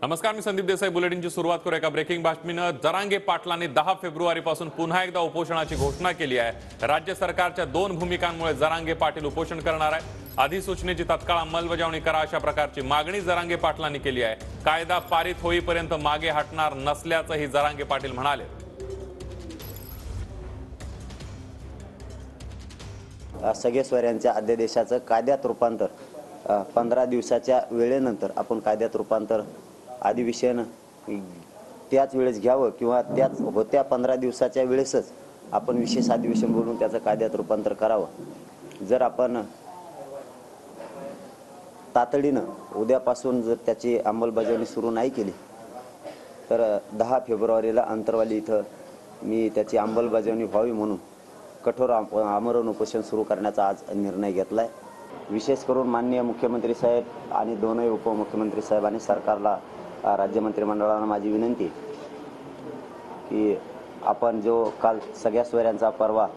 नमस्कार, मी संदीप देसाई. बुलेटिनची सुरुवात करू एका ब्रेकिंग बातमीनं. जरांगे पाटलांनी 10 फेब्रुवारीपासून पुन्हा एकदा उपोषणाची घोषणा केली आहे. राज्य सरकारच्या 2 भूमिकांमुळे जरांगे पाटील उपोषण करणार आहे. अधिसूचनेची तत्काळ अंमलबजावणी करा अशा प्रकारची मागणी जरांगे पाटलांनी केली आहे. कायदा पारित होईपर्यंत मागे हटणार नसल्याचंही जरांगे पाटील म्हणाले. सगळे स्वरांच्या अध्यादेशाचं कायद्यात रूपांतर 15 दिवसाच्या वेळेनंतर आपण कायद्यात रूपांतर अधिवेशन त्याच वेळेस घ्यावं किंवा त्याच होत्या 15 दिवसाच्या वेळेसच आपण विशेष अधिवेशन बोलून त्याचं कायद्यात रूपांतर करावं. जर आपण तातडीनं उद्यापासून जर त्याची अंमलबजावणी सुरू नाही केली तर 10 फेब्रुवारीला अंतरवाली इथं मी त्याची अंमलबजावणी व्हावी म्हणून कठोर आमरण उपोषण सुरू करण्याचा आज निर्णय घेतलाय. विशेष करून माननीय मुख्यमंत्री साहेब आणि दोनही उपमुख्यमंत्री साहेब आणि सरकारला, राज्य मंत्रिमंडळाला माझी विनंती की आपण जो काल सगळ्या स्वरांचा परवा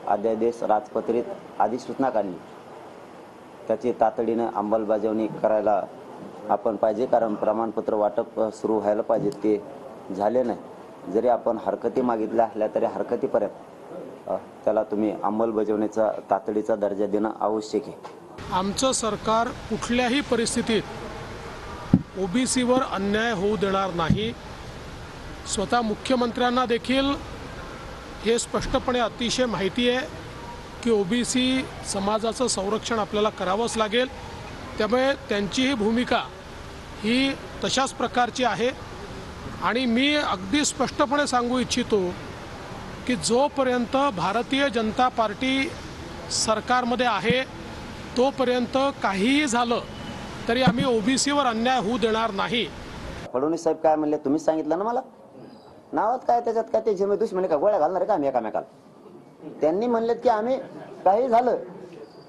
अध्यादेश राजपत्रित अधिसूचना काढली त्याची तातडीनं अंमलबजावणी करायला आपण पाहिजे. कारण प्रमाणपत्र वाटप सुरू व्हायला पाहिजे, ते झाले नाही. जरी आपण हरकती मागितल्या असल्या तरी हरकतीपर्यंत त्याला तुम्ही अंमलबजावणीचा तातडीचा दर्जा देणं आवश्यक आहे. आमचं सरकार कुठल्याही परिस्थितीत ओबीसीवर अन्याय होऊ देणार नाही. स्वतः मुख्यमंत्र्यांना देखील हे स्पष्टपणे अतिशय माहिती आहे की ओबीसी समाजाचं संरक्षण आपल्याला करावंच लागेल. त्यामुळे त्यांची ही भूमिका ही तशाच प्रकारची आहे. आणि मी अगदी स्पष्टपणे सांगू इच्छितो की जोपर्यंत भारतीय जनता पार्टी सरकारमध्ये आहे तोपर्यंत काहीही झालं तरी आम्ही ओबीसीवर अन्याय होऊ देणार नाही. फडणवीस साहेब काय म्हणले तुम्हीच सांगितलं ना मला. नावात काय त्याच्यात काय ते जमे दुश्मनी का गोळ्या घालणार का आम्ही एकामेकाला. त्यांनी म्हणलेत की आम्ही काही झालं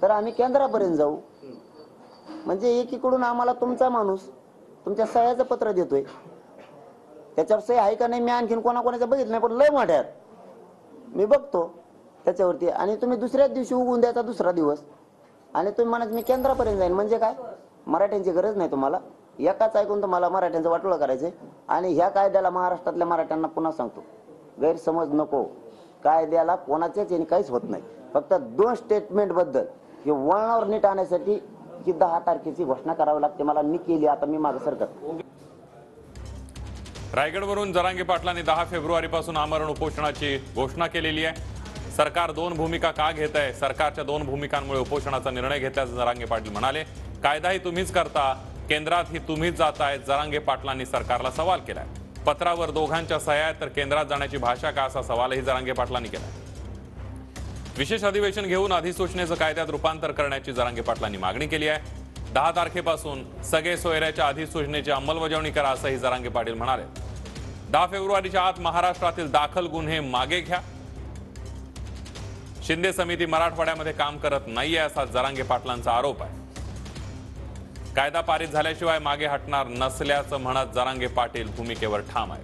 तर आम्ही केंद्रापर्यंत जाऊ. म्हणजे एकीकडून आम्हाला तुमचा माणूस तुमच्या सह्याचं पत्र देतोय, त्याच्यावर सही आहे का नाही मी आणखीन कोणाकोणाचं बघितलं नाही, पण लय मोठ्यात मी बघतो त्याच्यावरती. आणि तुम्ही दुसऱ्याच दिवशी उगवून द्यायचा दुसरा दिवस आणि तुम्ही म्हणत मी केंद्रापर्यंत जाईन. म्हणजे काय, मराठ्यांची गरज नाही तुम्हाला. एकाच ऐकून तुम्हाला मराठ्यांचं वाटोळं करायचंय. आणि ह्या कायद्याला महाराष्ट्रातल्या मराठ्यांना पुन्हा सांगतो, गैरसमज नको. कायद्याला कोणाच्याच याने काहीच होत नाही. फक्त 2 स्टेटमेंट बद्दल हे वळणावर नीट आणण्यासाठी की 10 तारखेची घोषणा करावी लागते. मला मी केली, आता मी मागे सरकत. रायगडवरून जरांगे पाटलांनी 10 फेब्रुवारीपासून आमरण उपोषणाची घोषणा केलेली आहे. सरकार 2 भूमिका का घेत आहे? सरकारच्या 2 भूमिकांमुळे उपोषणाचा निर्णय घेतल्याचं जरांगे पाटील म्हणाले. कायदाही तुम्हीच करता, केंद्रातही तुम्हीच जाताय. जरांगे पाटलांनी सरकारला सवाल केलाय. पत्रावर दोघांच्या सह्या आहेत तर केंद्रात जाण्याची भाषा का, असा सवालही जरांगे पाटलांनी केलाय. विशेष अधिवेशन घेऊन अधिसूचनेचं कायद्यात रूपांतर करण्याची जरांगे पाटलांनी मागणी केली आहे. 10 तारखेपासून सगळे सोयऱ्याच्या अधिसूचनेची अंमलबजावणी करा, असंही जरांगे पाटील म्हणाले. 10 फेब्रुवारीच्या आत महाराष्ट्रातील दाखल गुन्हे मागे घ्या. शिंदे समिती मराठवाड्यामध्ये काम करत नाहीये, असा जरांगे पाटलांचा आरोप आहे. कायदा पारित झाल्याशिवाय मागे हटणार नसल्याचं म्हणत जरांगे पाटील भूमिकेवर ठाम आहे.